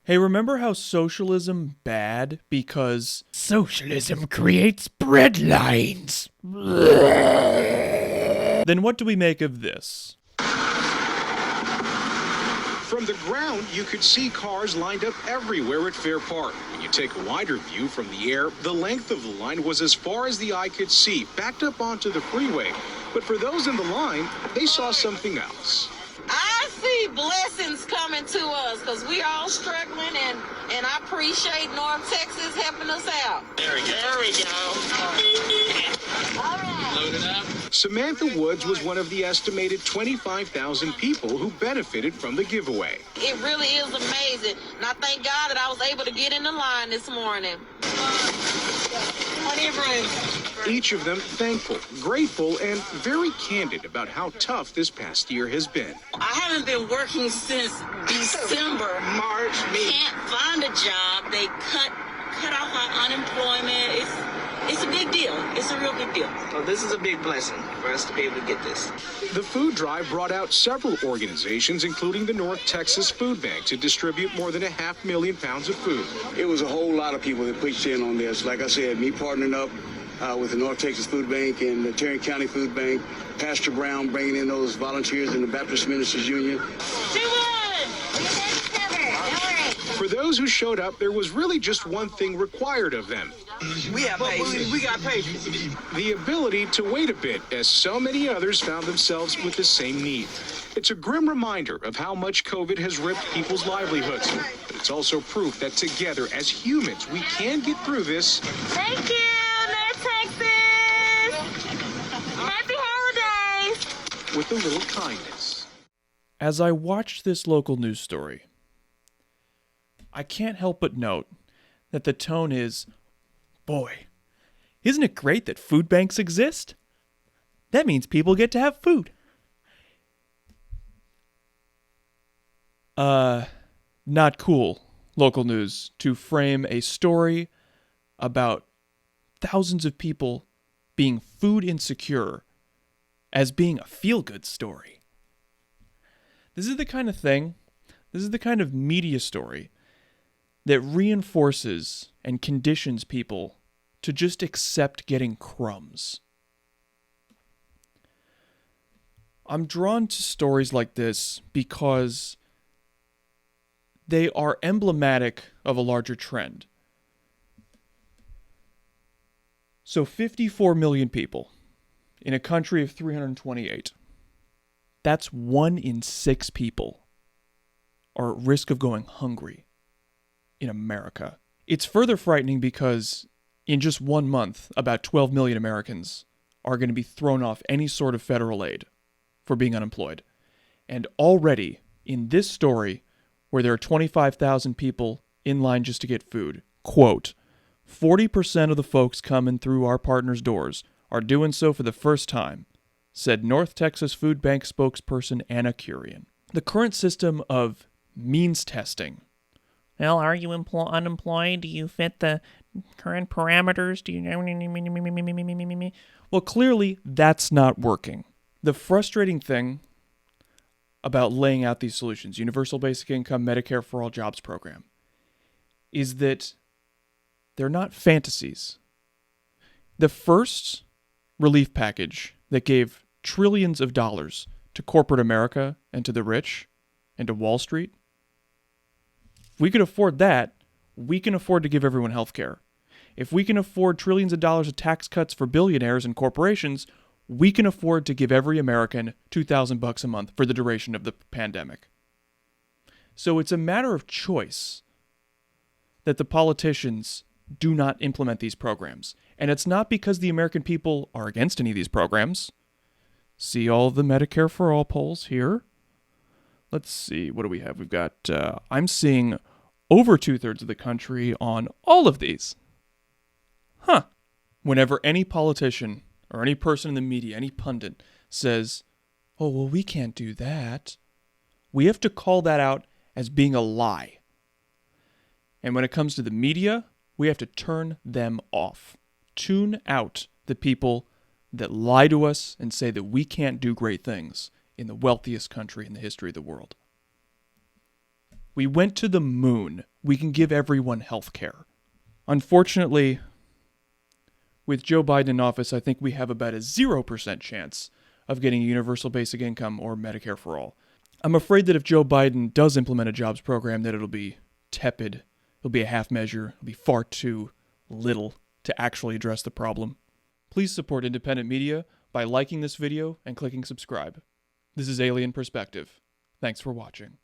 Hey, remember how socialism bad because Socialism creates bread lines. then what do we make of this? From the ground, you could see cars lined up everywhere at Fair Park. When you take a wider view from the air, the length of the line was as far as the eye could see, backed up onto the freeway. But for those in the line, they saw something else. I see blessings coming to us because we all struggling, and I appreciate North Texas helping us out. There we go. All right. Load it up. Samantha Woods was one of the estimated 25,000 people who benefited from the giveaway. It really is amazing. And I thank God that I was able to get in the line this morning. Plenty of room. Each of them thankful, grateful, and very candid about how tough this past year has been. I haven't been working since December. March. Can't find a job. They cut off our unemployment. It's a big deal. It's a real big deal. So this is a big blessing for us to be able to get this. The food drive brought out several organizations, including the North Texas Food Bank, to distribute more than 500,000 pounds of food. It was a whole lot of people that pitched in on this. Like I said, me partnering up with the North Texas Food Bank and the Tarrant County Food Bank, Pastor Brown bringing in those volunteers in the Baptist Ministers Union. For those who showed up, there was really just one thing required of them. We have patience. We got patience. The ability to wait a bit, as so many others found themselves with the same need. It's a grim reminder of how much COVID has ripped people's livelihoods. But it's also proof that together, as humans, we can get through this. Thank you, North Texas. Happy holidays. With a little kindness. As I watched this local news story, I can't help but note that the tone is, boy, isn't it great that food banks exist? That means people get to have food. Not cool, local news, to frame a story about thousands of people being food insecure as being a feel-good story. This is the kind of media story that reinforces and conditions people to just accept getting crumbs. I'm drawn to stories like this because they are emblematic of a larger trend. So 54 million people in a country of 328. That's 1 in 6 people are at risk of going hungry in America. It's further frightening because in just 1 month, about 12 million Americans are going to be thrown off any sort of federal aid for being unemployed. And already, in this story, where there are 25,000 people in line just to get food, quote, 40% of the folks coming through our partners' doors are doing so for the first time, said North Texas Food Bank spokesperson Anna Curian. The current system of means testing. Well, are you unemployed? Do you fit the current parameters? Do you... Well, clearly, that's not working. The frustrating thing about laying out these solutions, Universal Basic Income, Medicare for All Jobs program, is that they're not fantasies. The first relief package that gave trillions of dollars to corporate America and to the rich and to Wall Street, if we could afford that, we can afford to give everyone health care. If we can afford trillions of dollars of tax cuts for billionaires and corporations, we can afford to give every American $2,000 a month for the duration of the pandemic. So it's a matter of choice that the politicians do not implement these programs. And it's not because the American people are against any of these programs. See all the Medicare for All polls here. Let's see, what do we have? We've got, I'm seeing over 2/3 of the country on all of these. Whenever any politician or any person in the media, any pundit says, oh, well, we can't do that, we have to call that out as being a lie. And when it comes to the media, we have to turn them off. Tune out the people that lie to us and say that we can't do great things in the wealthiest country in the history of the world. We went to the moon. We can give everyone health care. Unfortunately, with Joe Biden in office, I think we have about a 0% chance of getting a universal basic income or Medicare for all. I'm afraid that if Joe Biden does implement a jobs program, that it'll be tepid. It'll be a half measure. It'll be far too little to actually address the problem. Please support independent media by liking this video and clicking subscribe. This is Alien Perspective. Thanks for watching.